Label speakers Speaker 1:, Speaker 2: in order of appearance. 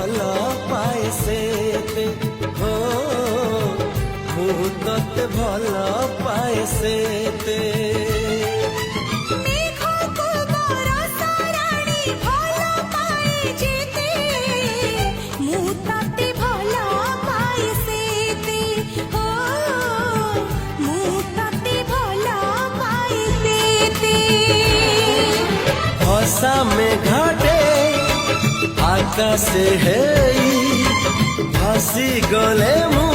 Speaker 1: भल पाए सेते हो मु तते भल पाए सेते भसा में घाटे आकाशे है भासी गले मु